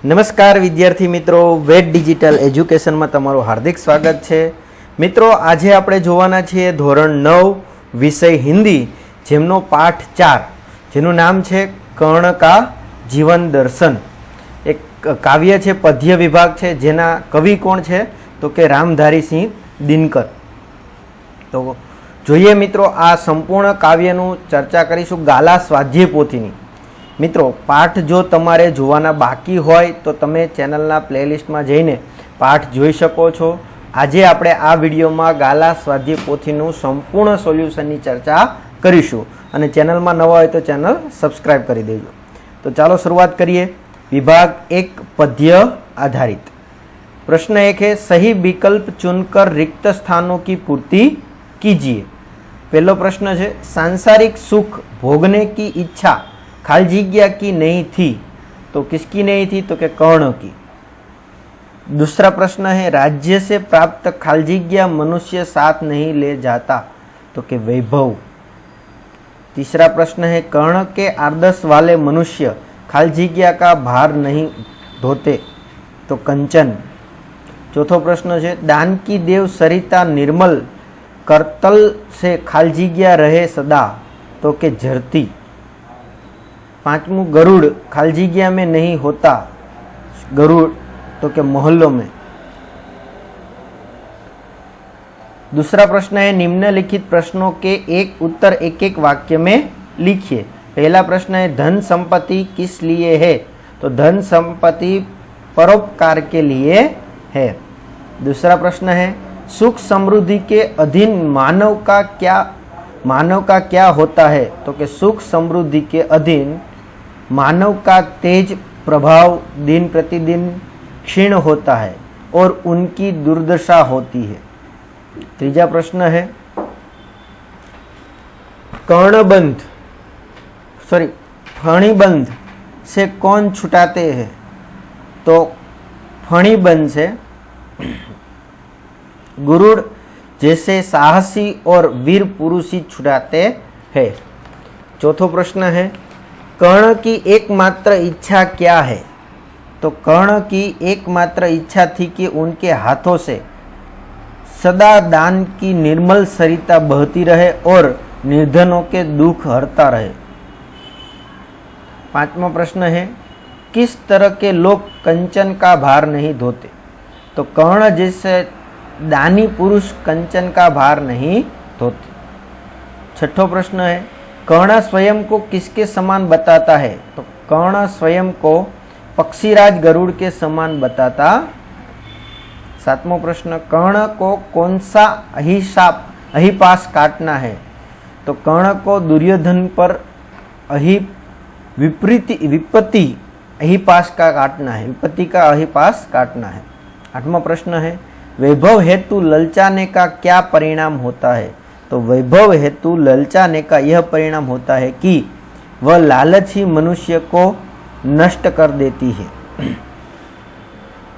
नमस्कार विद्यार्थी मित्रों, वेद डिजिटल एज्युकेशन में तमाરું हार्दिक स्वागत है। मित्रों, आज આપણે જોવાના છીએ ધોરણ 9 વિષય हिंदी, જેમનો પાઠ 4 જેનું નામ છે કર્ણ का जीवन दर्शन। एक काव्य છે, पद्य विभाग છે, જેના कवि कोण છે तो કે रामधारी सिंह दिनकर। तो જોઈએ મિત્રો, આ સંપૂર્ણ કાવ્યનું ચર્ચા કરીશું ગાલા સ્વાધ્યાય પોથીની। મિત્રો, પાઠ जो तमारे જોવાના बाकी होय तो तमे चेनलना प्लेलिस्टमां जईने पाठ जोई शको छो। आजे आपणे आ विडियोमां गाला स्वाध्याय पोथीनुं संपूर्ण सोल्यूशननी चर्चा करीशुं अने चेनलमां नवा होय तो चेनल सब्सक्राइब करी देजो। तो चालो शुरुआत करिए। विभाग 1 पद्य आधारित। प्रश्न 1 है, सही विकल्प चुनकर रिक्त स्थानों की पूर्ति कीजिए। पहलो प्रश्न है, सांसारिक सुख भोगने की इच्छा खाली जगह की नहीं थी तो किसकी नहीं थी तो कि कर्ण की। दूसरा प्रश्न है, राज्य से प्राप्त खाली जगह मनुष्य साथ नहीं ले जाता तो कि वैभव। तीसरा प्रश्न है, कर्ण के आदर्श वाले मनुष्य खाली जगह का भार नहीं धोते तो कंचन। चौथो प्रश्न है, दान की देव सरिता निर्मल करतल से खाली जगह रहे सदा तो कि झरती। पांचमू, गरुड़ खाली जगह में नहीं होता, गरुड़ तो के मोहल्लों में। दूसरा प्रश्न है, निम्नलिखित प्रश्नों के एक उत्तर एक एक वाक्य में लिखिए। पहला प्रश्न है, धन संपत्ति किस लिए है तो धन संपत्ति परोपकार के लिए है। दूसरा प्रश्न है, सुख समृद्धि के अधीन मानव का क्या होता है तो कि सुख समृद्धि के अधीन मानव का तेज प्रभाव दिन प्रतिदिन क्षीण होता है और उनकी दुर्दशा होती है। तीसरा प्रश्न है, फणिबंध से कौन छुटाते हैं तो फणिबंध से गुरुड़ जैसे साहसी और वीर पुरुष ही छुड़ाते हैं। चौथा प्रश्न है, कर्ण की एकमात्र इच्छा क्या है तो कर्ण की एकमात्र इच्छा थी कि उनके हाथों से सदा दान की निर्मल सरिता बहती रहे और निर्धनों के दुख हरता रहे। पांचवा प्रश्न है, किस तरह के लोग कंचन का भार नहीं धोते तो कर्ण जैसे दानी पुरुष कंचन का भार नहीं धोते। छठो प्रश्न है, कर्ण स्वयं को किसके समान बताता है तो कर्ण स्वयं को पक्षीराज गरुड़ के समान बताता। सातवां प्रश्न, कर्ण को कौन सा अहिपास काटना है तो कर्ण को दुर्योधन पर विपत्ति अहिपास का काटना है, विपत्ति का अहिपास काटना है। आठवां प्रश्न है, वैभव हेतु ललचाने का क्या परिणाम होता है तो वैभव हेतु ललचाने का यह परिणाम होता है कि वह लालच ही मनुष्य को नष्ट कर देती है।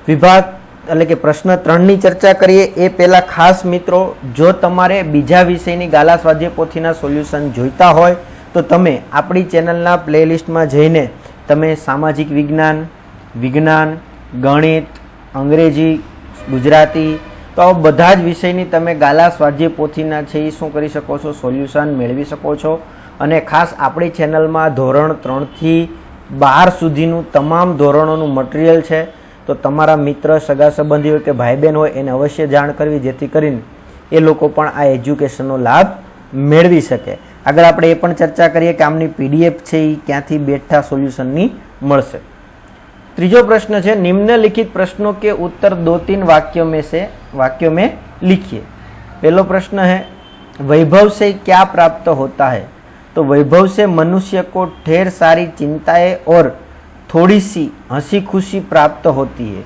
विभाग એટલે કે પ્રશ્ન 3 ની ચર્ચા કરીએ એ પહેલા ખાસ મિત્રો, જો તમારે બીજા વિષયની ગાલા સ્વાધ્યાય પોથીના સોલ્યુશન જોઈતા હોય તો તમે આપણી ચેનલના પ્લેલિસ્ટમાં જઈને તમે સામાજિક વિજ્ઞાન, ગણિત, અંગ્રેજી, गुजराती तो बधा ज विषयनी तमे गाला स्वाध्याय पोथीना छे ई शुं करी शको छो, सोल्यूशन मेळवी शको छो। अने खास आपणी चेनलमां धोरण 3 થી 12 सुधीनुं तमाम धोरणोनुं मटीरियल छे। तो तमारा मित्र, सगा संबंधी होय के भाई बहन होय एने अवश्य जाण करवी, जेथी करीने ए लोको पण आ एज्युकेशननो लाभ मेळवी शके। आगळ आपणे ए पण चर्चा करीए के आमनी पीडीएफ छे ई क्यांथी बेठा सोल्यूशननी मळशे। तीसरो प्रश्न है, निम्नलिखित प्रश्नों के उत्तर 2-3 वाक्यों में लिखिए। पहलो प्रश्न है, वैभव से क्या प्राप्त होता है तो वैभव से मनुष्य को ढेर सारी चिंताएं और थोड़ी सी हंसी खुशी प्राप्त होती है।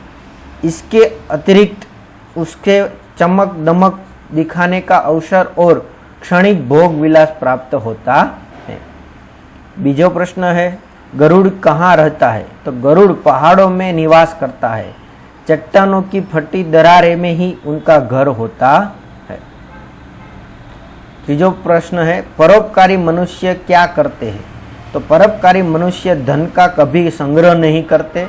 इसके अतिरिक्त उसके चमक दमक दिखाने का अवसर और क्षणिक भोग विलास प्राप्त होता है। बीजो प्रश्न है, गरुड़ कहाँ रहता है तो गरुड़ पहाड़ों में निवास करता है, चट्टानों की फटी दरारें में ही उनका घर होता है। तीसरा प्रश्न है, परोपकारी मनुष्य क्या करते हैं तो परोपकारी मनुष्य धन का कभी संग्रह नहीं करते,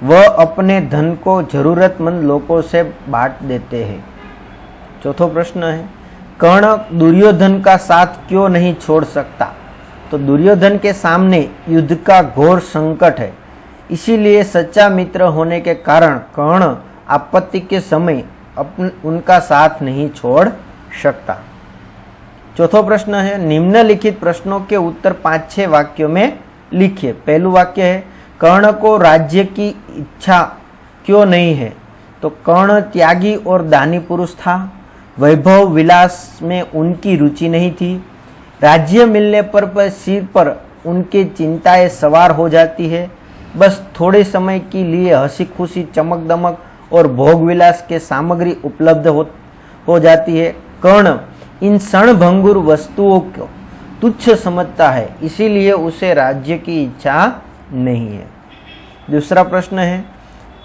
वह अपने धन को जरूरतमंद लोगों से बांट देते हैं। चौथा प्रश्न है, कर्ण दुर्योधन का साथ क्यों नहीं छोड़ सकता? तो दुर्योधन के सामने युद्ध का घोर संकट है, इसीलिए सच्चा मित्र होने के कारण कर्ण आपत्ति के समय उनका साथ नहीं छोड़ सकता। चौथा प्रश्न है, निम्नलिखित प्रश्नों के उत्तर 5-6 वाक्यों में लिखिए। पहलू वाक्य है, कर्ण को राज्य की इच्छा क्यों नहीं है? तो कर्ण त्यागी और दानी पुरुष था, वैभव विलास में उनकी रुचि नहीं थी, राज्य मिलने पर सिर पर उनकी चिंताएं सवार हो जाती है, बस थोड़े समय के लिए हंसी खुशी चमक दमक और भोग विलास के सामग्री उपलब्ध हो जाती है। कर्ण इन क्षणभंगुर वस्तुओं को तुच्छ समझता है, इसीलिए उसे राज्य की इच्छा नहीं है। दूसरा प्रश्न है,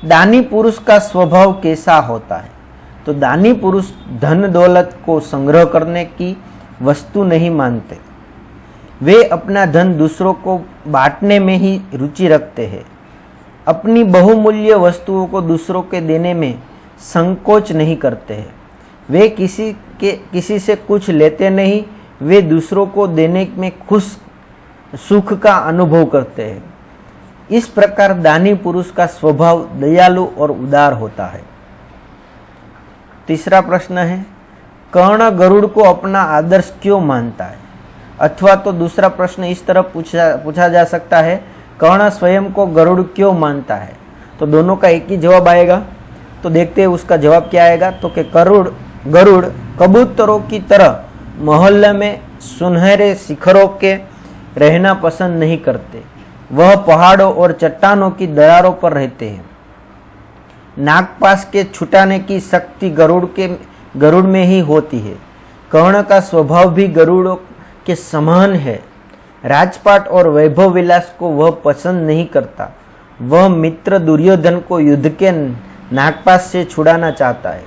दानी पुरुष का स्वभाव कैसा होता है? तो दानी पुरुष धन दौलत को संग्रह करने की वस्तु नहीं मानते, वे अपना धन दूसरों को बांटने में ही रुचि रखते हैं। अपनी बहुमूल्य वस्तुओं को दूसरों के देने में संकोच नहीं करते हैं। वे किसी से कुछ लेते नहीं, वे दूसरों को देने में सुख का अनुभव करते हैं। इस प्रकार दानी पुरुष का स्वभाव दयालु और उदार होता है। तीसरा प्रश्न है, कर्ण गरुड़ को अपना आदर्श क्यों मानता है? अथवा तो दूसरा प्रश्न इस तरह पूछा जा सकता है, कर्ण स्वयं को गरुड़ क्यों मानता है? तो दोनों का एक ही जवाब आएगा। तो देखते हैं उसका जवाब क्या आएगा। तो कि गरुड़ कबूतरों की तरह मोहल्ले में सुनहरे शिखरों के रहना पसंद नहीं करते, वह पहाड़ों और चट्टानों की दरारों पर रहते हैं। नागपाश के छुटाने की शक्ति गरुड़ में ही होती है। कर्ण का स्वभाव भी गरुड़ों के समान है। राजपाट और वैभव विलास को वह पसंद नहीं करता। वह मित्र दुर्योधन को युद्ध के नागपाश से छुड़ाना चाहता है।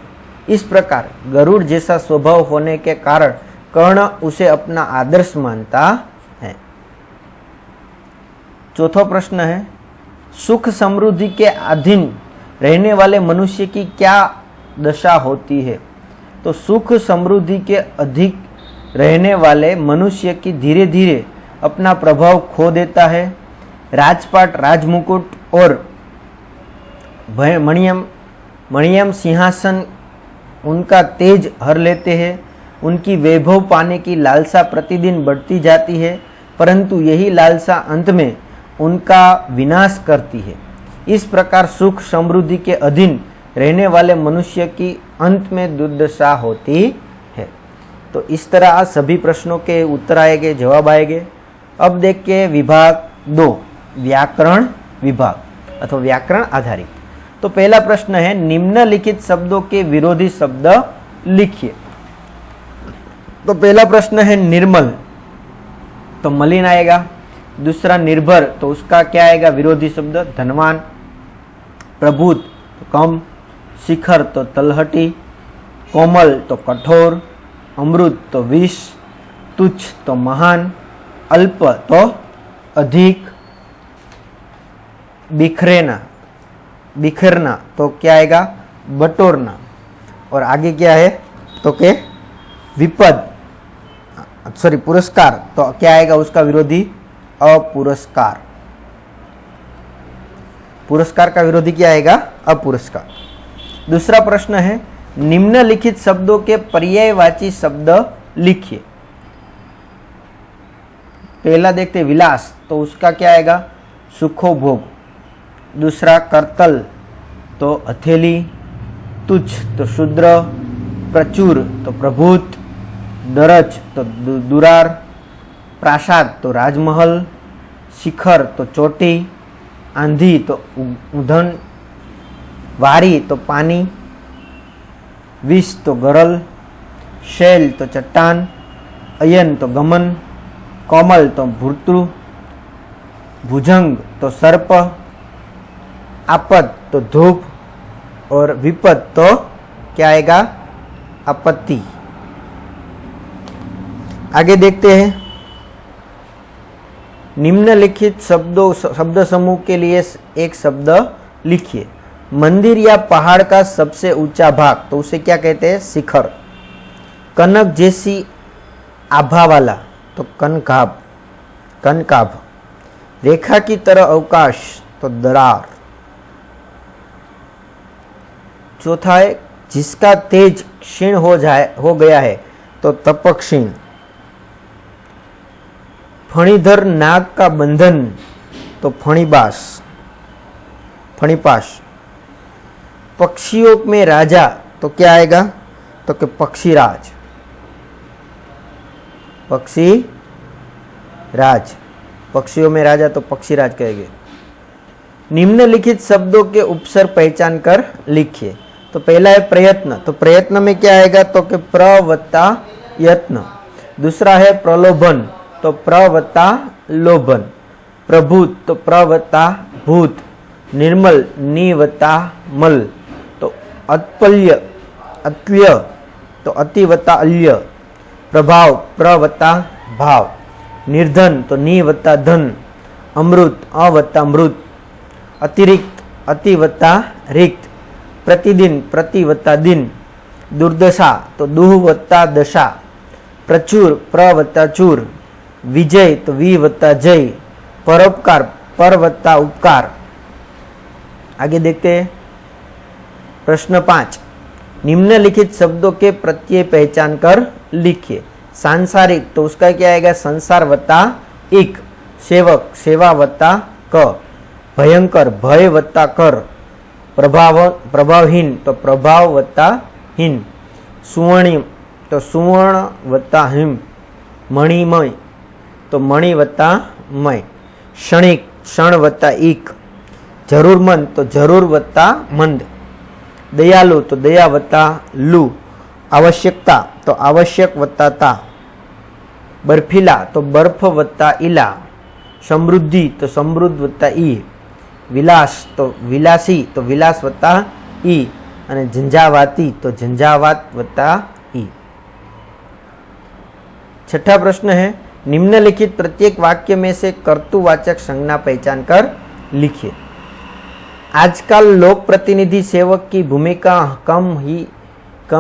इस प्रकार गरुड़ जैसा स्वभाव होने के कारण कर्ण उसे अपना आदर्श मानता है। चौथा प्रश्न है, सुख समृद्धि के अधीन रहने वाले मनुष्य की क्या दशा होती है? तो सुख समृद्धि के अधिक रहने वाले मनुष्य की धीरे धीरे अपना प्रभाव खो देता है। राजपाट, राजमुकुट और मणियम सिंहासन उनका तेज हर लेते हैं। उनकी वैभव पाने की लालसा प्रतिदिन बढ़ती जाती है, परंतु यही लालसा अंत में उनका विनाश करती है। इस प्रकार सुख समृद्धि के अधीन रहने वाले मनुष्य की अंत में दुर्दशा होती है। तो इस तरह सभी प्रश्नों के उत्तर आएंगे, जवाब आएंगे। अब देखिए विभाग 2, व्याकरण विभाग अथवा व्याकरण आधारित। तो पहला प्रश्न है, निम्नलिखित शब्दों के विरोधी शब्द लिखिए। तो पहला प्रश्न है निर्मल, तो मलिन आएगा। दूसरा निर्भर, तो उसका क्या आएगा विरोधी शब्द? धनवान। प्रबुद्ध तो कम, शिखर तो तलहटी, कोमल तो कठोर, अमृत तो विष, तुच्छ तो महान, अल्प तो अधिक, बिखरना तो क्या आएगा? बटोरना। और आगे क्या है? तो के विपद पुरस्कार, तो क्या आएगा उसका विरोधी? अपुरस्कार। पुरस्कार का विरोधी क्या आएगा? अपुरस्कार। दूसरा प्रश्न है, निम्नलिखित शब्दों के पर्यायवाची शब्द लिखिए। पहला देखते विलास, तो उसका क्या आएगा? सुखोभोग। दूसरा करतल, तो हथेली। तुच्छ तो शूद्र, प्रचुर तो प्रभुत, दरज तो दुरार, प्रासाद तो राजमहल, शिखर तो चोटी, आंधी तो ऊंधन, वारी तो पानी, विष तो गरल, शैल तो चट्टान, अयन तो गमन, कोमल तो भूतृ, भुजंग तो सर्प, आपद तो धूप और विपद तो क्या आएगा? आपत्ति। आगे देखते हैं, निम्नलिखित शब्द समूह के लिए एक शब्द लिखिए। मंदिर या पहाड़ का सबसे ऊंचा भाग, तो उसे क्या कहते हैं? शिखर। कनक जैसी आभा वाला, तो कनकाभ, कनकाभ। रेखा की तरह अवकाश, तो दरार। चौथा है जिसका तेज क्षीण हो गया है, तो तपक्षीण। फणीधर नाग का बंधन, तो फणीबास, फणीपाश। पक्षियों में राजा, तो क्या आएगा? तो कि पक्षीराज, पक्षी राज। पक्षियों में राजा तो पक्षीराज कहेंगे। निम्नलिखित शब्दों के उपसर्ग पहचान कर लिखिए। तो पहला है प्रयत्न, तो प्रयत्न में क्या आएगा? तो कि प्र वत्ता यत्न। दूसरा है प्रलोभन, तो प्र वत्ता लोभन। प्रभूत, तो प्र वत्ता भूत। निर्मल, नि वत्ता मल। तो अत्पल्य, अत्ल्य, तो अति वत्ता अल्य। प्रभाव, प्र वत्ता भाव। निर्धन, तो नि वत्ता धन। अमृत, अ वत्ता मृत। अतिरिक्त, अति वत्ता रिक्त। प्रतिदिन, प्रति वत्ता दिन। दुर्दशा, तो दुह वत्ता दशा। प्रचुर, प्र वत्ता चूर। विजय, तो वी वत्ता जय। परोपकार, पर वत्ता उपकार। आगे देखते हैं प्रश्न 5। निम्नलिखित शब्दों के प्रत्यय पहचान कर लिखिए। सांसारिक, तो उसका क्या आएगा? संसार वत्ता इक। सेवक, सेवा वत्ता क। भयंकर, भय वत्ता कर। प्रभावहीन, तो प्रभाव वत्ता हीन। सुवर्णिम, तो सुवर्ण वत्ता हिम। मणिमय, तो मणि वत्ता मय। क्षणिक, क्षण वत्ता इक। जरूरमंद, तो जरूर वत्ता मंद। दयालु, तो दया वत्ता लू। आवश्यकता, तो आवश्यक वत्ता ता। बर्फीला, तो बर्फ वत्ता इला। समृद्धि, तो समृद्ध वत्ता ई। विलास, तो विलासी, तो विलास वत्ता ई। અને झंझावाती, तो झंझावात वत्ता ई। छठा प्रश्न है निम्नलिखित प्रत्येक वाक्य में से कर्तुवाचक संज्ञा पहचान कर लिखिए। आजकल लोक प्रतिनिधि सेवक की भूमिका कम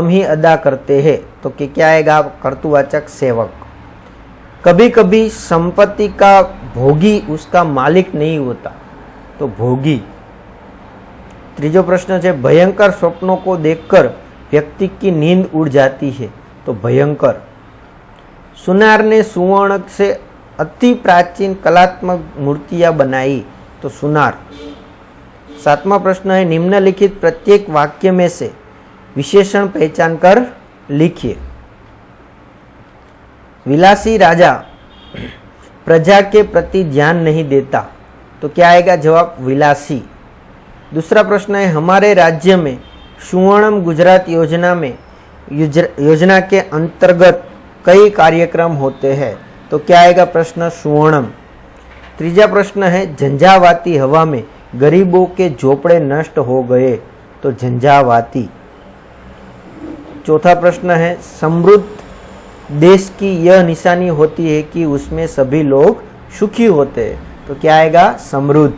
ही अदा करते हैं, तो क्या आएगा? कर्तुवाचक सेवक। कभी कभी संपत्ति का भोगी उसका मालिक नहीं होता, तो भोगी। तीसरा प्रश्न है भयंकर स्वप्नों को देखकर व्यक्ति की नींद उड़ जाती है, तो भयंकर। सुनार ने सुवर्ण से अति प्राचीन कलात्मक मूर्तियां बनाई, तो सुनार। सातवां प्रश्न है निम्नलिखित प्रत्येक वाक्य में से विशेषण पहचान कर लिखिए। विलासी राजा प्रजा के प्रति ध्यान नहीं देता, तो क्या आएगा जवाब? विलासी। दूसरा प्रश्न है हमारे राज्य में सुवर्णम गुजरात योजना के अंतर्गत कई कार्यक्रम होते हैं, तो क्या आएगा प्रश्न? सुवर्णम। तीसरा प्रश्न है झंझावाती हवा में गरीबों के झोपड़े नष्ट हो गए, तो झंझावाती। चौथा प्रश्न है समृद्ध देश की यह निशानी होती है कि उसमें सभी लोग सुखी होते हैं, तो क्या आएगा? समृद्ध।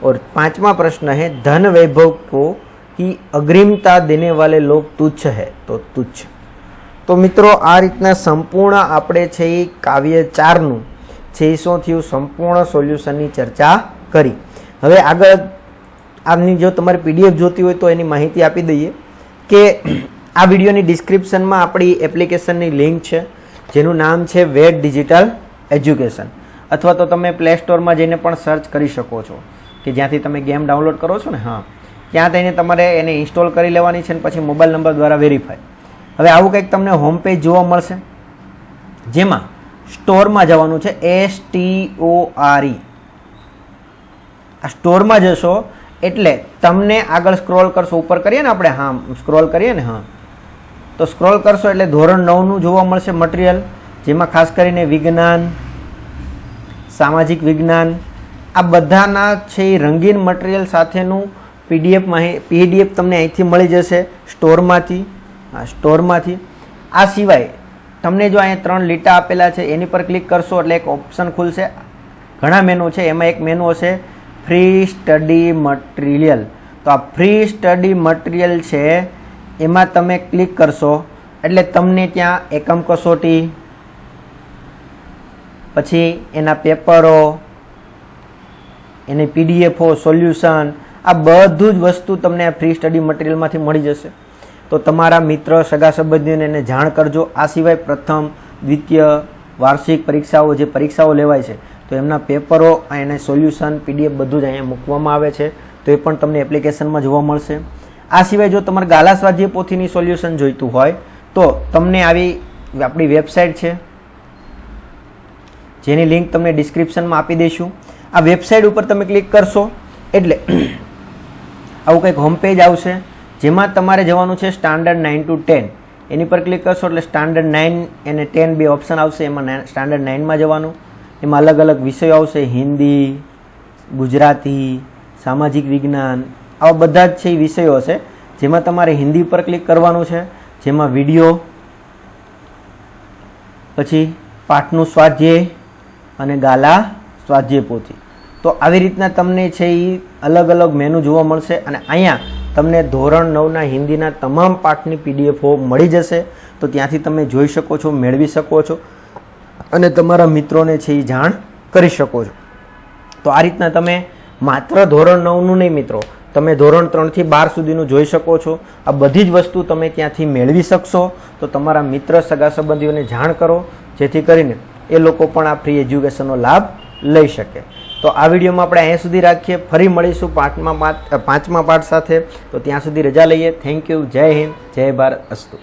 और पांचवा प्रश्न है धन वैभव को ही अग्रिमता देने वाले लोग तुच्छ है, तो तुच्छ। तो मित्रों आ रीतना संपूर्ण आपणे छे काव्य 4 નું છે શું થયું સંપૂર્ણ સોલ્યુશનની ચર્ચા કરી। હવે આગળ આની જો તમારે પીડીએફ જોતી હોય તો એની માહિતી આપી દઈએ કે આ વિડીયોની ડિસ્ક્રિપ્શનમાં આપણી એપ્લિકેશનની લિંક છે જેનું નામ છે વેટ ડિજિટલ એજ્યુકેશન, અથવા તો તમે પ્લે સ્ટોરમાં જઈને પણ સર્ચ કરી શકો છો કે જ્યાંથી તમે ગેમ ડાઉનલોડ કરો છો ને, હા ત્યાં જઈને તમારે એને ઇન્સ્ટોલ કરી લેવાની છે અને પછી મોબાઈલ નંબર દ્વારા વેરીફાઈ। હવે આવું કંઈક તમને હોમ પેજ જોવા મળશે જેમાં સ્ટોરમાં જવાનું છે STORE। આ સ્ટોરમાં જશો એટલે તમને આગળ સ્ક્રોલ કરશો, ઉપર કરીએ ને આપણે, હા સ્ક્રોલ કરીએ ને, હા તો સ્ક્રોલ કરશો એટલે ધોરણ 9નું જોવા મળશે મટીરિયલ, જેમાં ખાસ કરીને વિજ્ઞાન, સામાજિક વિજ્ઞાન આ બધાના છે રંગીન મટીરિયલ સાથેનું પીડીએફ તમને અહીંથી મળી જશે સ્ટોરમાંથી। હા સ્ટોરમાંથી। આ સિવાય તમને જો અહીંયા 3 લીટા આપેલા છે એની પર ક્લિક કરશો એટલે એક ઓપ્શન ખુલશે, ઘણા મેનુ છે, એમાં એક મેનુ હશે ફ્રી સ્ટડી મટીરિયલ. તો આ ફ્રી સ્ટડી મટીરિયલ છે એમાં તમે ક્લિક કરશો એટલે તમને ત્યાં એકમ કસોટી, પછી એના પેપરો, એની પીડીએફઓ, સોલ્યુશન, આ બધું જ વસ્તુ તમને આ ફ્રી સ્ટડી મટીરિયલમાંથી મળી જશે. તો તમારા મિત્ર, સગા સંબંધીઓને એને જાણ કરજો. આ સિવાય પ્રથમ, દ્વિતીય, વાર્ષિક પરીક્ષાઓ, જે પરીક્ષાઓ લેવાય છે તો એમના પેપરો અને સોલ્યુશન, પીડીએફ બધું જ અહીંયા મૂકવામાં આવે છે. તો એ પણ તમને એપ્લિકેશનમાં જોવા મળશે. આ સિવાય જો તમારે ગાલા સ્વાધ્યાય પોથીની સોલ્યુશન જોઈતું હોય તો તમને આવી આપણી વેબસાઇટ છે, જેની લિંક તમને ડિસ્ક્રિપ્શનમાં આપી દઈશું. આ વેબસાઇટ ઉપર તમે ક્લિક કરશો એટલે આવું કંઈક હોમ પેજ આવશે, જેમાં તમારે જવાનું છે સ્ટાન્ડર્ડ 9 to 10. એની પર ક્લિક કરશો એટલે સ્ટાન્ડર્ડ 9 અને 10 બે ઓપ્શન આવશે. એમાં સ્ટાન્ડર્ડ 9માં જવાનું. એમાં અલગ અલગ વિષયો આવશે, હિન્દી, ગુજરાતી, સામાજિક વિજ્ઞાન, આવા બધા જ છે એ વિષયો હશે. જેમાં તમારે હિન્દી પર ક્લિક કરવાનું છે, જેમાં વિડીયો, પછી પાઠનું સ્વાધ્યાય અને ગાલા સ્વાધ્યાય પોથી. તો આવી રીતના તમને છે એ અલગ અલગ મેનુ જોવા મળશે. અને અહીંયા તમને ધોરણ 9ના હિન્દીના તમામ પાઠની પીડીએફઓ મળી જશે. તો ત્યાંથી તમે જોઈ શકો છો, મેળવી શકો છો અને તમારા મિત્રોને છે એ જાણ કરી શકો છો. તો આ રીતના તમે માત્ર ધોરણ 9નું નહીં મિત્રો, તમે ધોરણ 3 થી 12 સુધીનું જોઈ શકો છો. આ બધી જ વસ્તુ તમે ત્યાંથી મેળવી શકશો. તો તમારા મિત્ર, સગા સંબંધીઓને જાણ કરો, જેથી કરીને એ લોકો પણ આ ફ્રી એજ્યુકેશનનો લાભ લઈ શકે. તો આ વિડીયોમાં આપણે અહીંયા સુધી રાખીએ. ફરી મળીશું પાંચમા પાઠ સાથે. તો ત્યાં સુધી રજા લઈએ. Thank you. જય હિન્દ, જય ભારત. અસ્તુ.